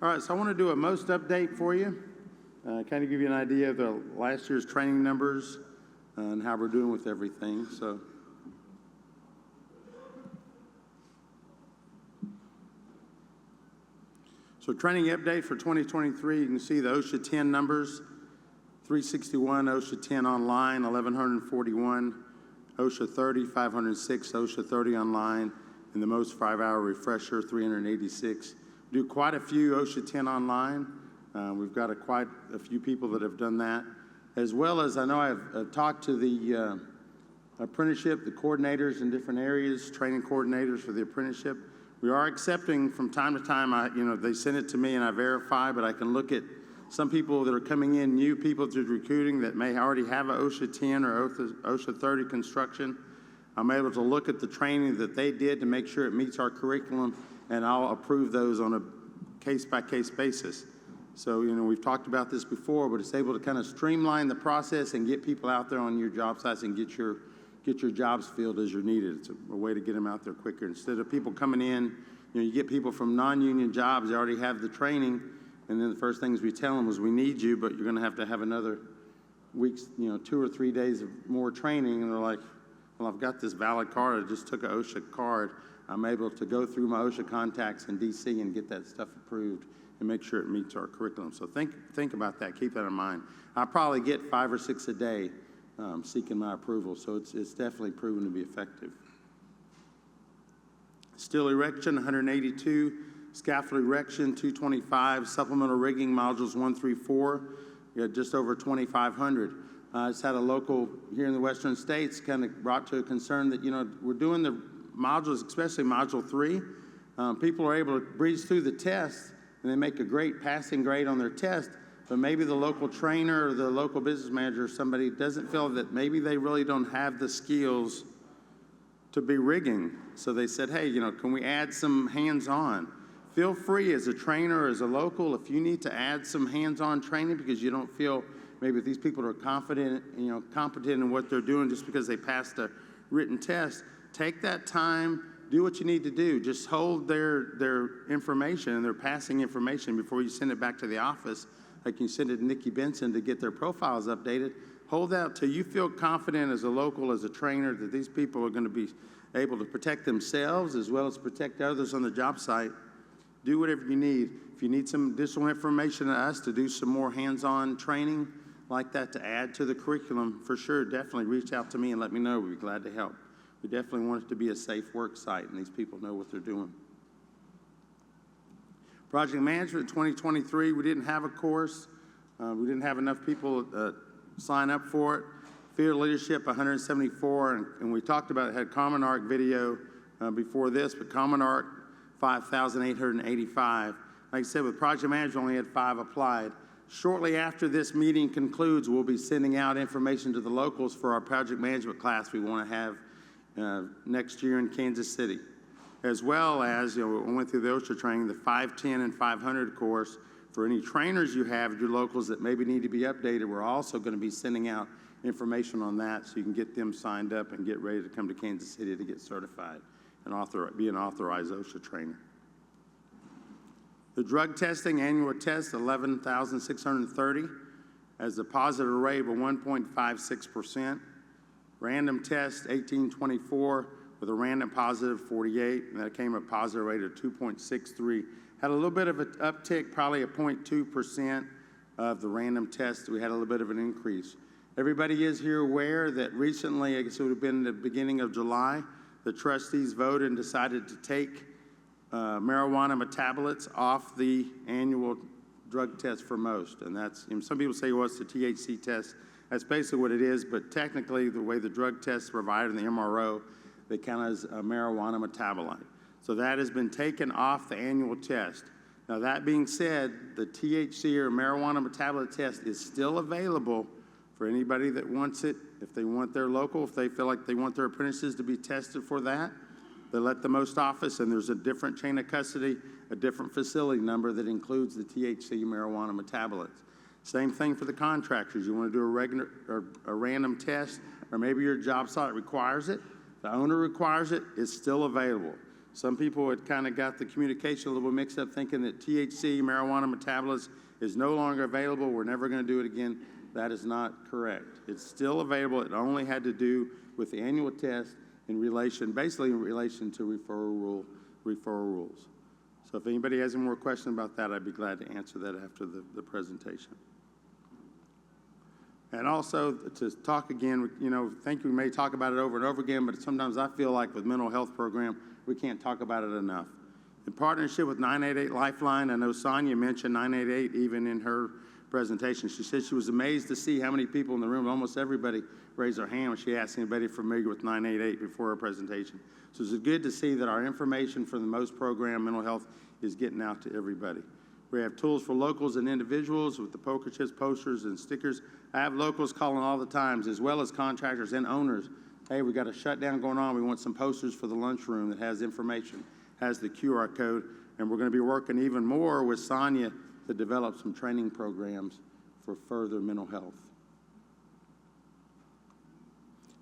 All right, so I want to do a most update for you, kind of give you an idea of the last year's training numbers and how we're doing with everything. So training update for 2023, you can see the OSHA 10 numbers, 361, OSHA 10 online, 1,141, OSHA 30, 506, OSHA 30 online, and the most 5-hour refresher, 386. Do quite a few OSHA 10 online. We've got quite a few people that have done that, as well as I know I've talked to the apprenticeship, the coordinators in different areas, training coordinators for the apprenticeship. We are accepting from time to time, they send it to me and I verify, but I can look at some people that are coming in, new people through recruiting that may already have an OSHA 10 or OSHA 30 construction. I'm able to look at the training that they did to make sure it meets our curriculum, and I'll approve those on a case-by-case basis. So, we've talked about this before, but it's able to kind of streamline the process and get people out there on your job sites and get your jobs filled as you're needed. It's a way to get them out there quicker. Instead of people coming in, you get people from non-union jobs, they already have the training, and then the first things we tell them is we need you, but you're going to have another week's, 2 or 3 days of more training, and they're like, well, I've got this valid card. I just took an OSHA card. I'm able to go through my OSHA contacts in DC and get that stuff approved and make sure it meets our curriculum. So think about that. Keep that in mind. I probably get 5 or 6 a day seeking my approval, so it's definitely proven to be effective. Steel erection, 182. Scaffold erection, 225. Supplemental rigging modules 1 through 4. You got just over 2,500. I just had a local here in the Western States kind of brought to a concern that, we're doing the modules, especially Module 3. People are able to breeze through the test, and they make a great passing grade on their test, but maybe the local trainer or the local business manager or somebody doesn't feel that maybe they really don't have the skills to be rigging. So they said, hey, can we add some hands-on? Feel free as a trainer or as a local, if you need to add some hands-on training because you don't feel maybe these people are competent in what they're doing just because they passed a written test, take that time, do what you need to do. Just hold their information and their passing information before you send it back to the office. Like you send it to Nikki Benson to get their profiles updated. Hold that till you feel confident as a local, as a trainer, that these people are going to be able to protect themselves as well as protect others on the job site. Do whatever you need. If you need some additional information to us to do some more hands-on training like that to add to the curriculum, for sure, definitely reach out to me and let me know. We'd be glad to help. We definitely want it to be a safe work site, and these people know what they're doing. Project Management 2023, we didn't have a course. We didn't have enough people sign up for it. Field Leadership, 174, and we talked about it, had Common Arc video before this, but Common Arc, 5,885. Like I said, with Project Management, only had 5 applied. Shortly after this meeting concludes, we'll be sending out information to the locals for our project management class we want to have next year in Kansas City, as well as, we went through the OSHA training, the 510 and 500 course. For any trainers you have at your locals that maybe need to be updated, we're also going to be sending out information on that so you can get them signed up and get ready to come to Kansas City to get certified and be an authorized OSHA trainer. The drug testing annual test, 11,630, has a positive rate of 1.56%. Random test, 1824, with a random positive 48, and that came a positive rate of 2.63. Had a little bit of an uptick, probably a 0.2% of the random test. We had a little bit of an increase. Everybody is here aware that recently, I guess it would have been the beginning of July, the trustees voted and decided to take marijuana metabolites off the annual drug test for most. And that's, some people say, well, it's the THC test. That's basically what it is, but technically the way the drug test is provided in the MRO, they count as a marijuana metabolite. So that has been taken off the annual test. Now that being said, the THC or marijuana metabolite test is still available for anybody that wants it. If they want their local, if they feel like they want their apprentices to be tested for that, they let the most office, and there's a different chain of custody, a different facility number that includes the THC marijuana metabolites. Same thing for the contractors. You want to do a regular or a random test, or maybe your job site requires it, the owner requires it, it's still available. Some people had kind of got the communication a little mixed up, thinking that THC, marijuana metabolist, is no longer available. We're never going to do it again. That is not correct. It's still available. It only had to do with the annual test basically in relation to referral rules. So if anybody has any more questions about that, I'd be glad to answer that after the presentation. And also to talk again, I think we may talk about it over and over again, but sometimes I feel like with mental health program, we can't talk about it enough. In partnership with 988 Lifeline, I know Sonia mentioned 988 even in her presentation. She said she was amazed to see how many people in the room, almost everybody raised their hand when she asked anybody familiar with 988 before her presentation. So it's good to see that our information for the most program, mental health, is getting out to everybody. We have tools for locals and individuals with the poker chips, posters, and stickers. I have locals calling all the times, as well as contractors and owners. Hey, we got a shutdown going on. We want some posters for the lunchroom that has information, has the QR code, and we're going to be working even more with Sonia to develop some training programs for further mental health.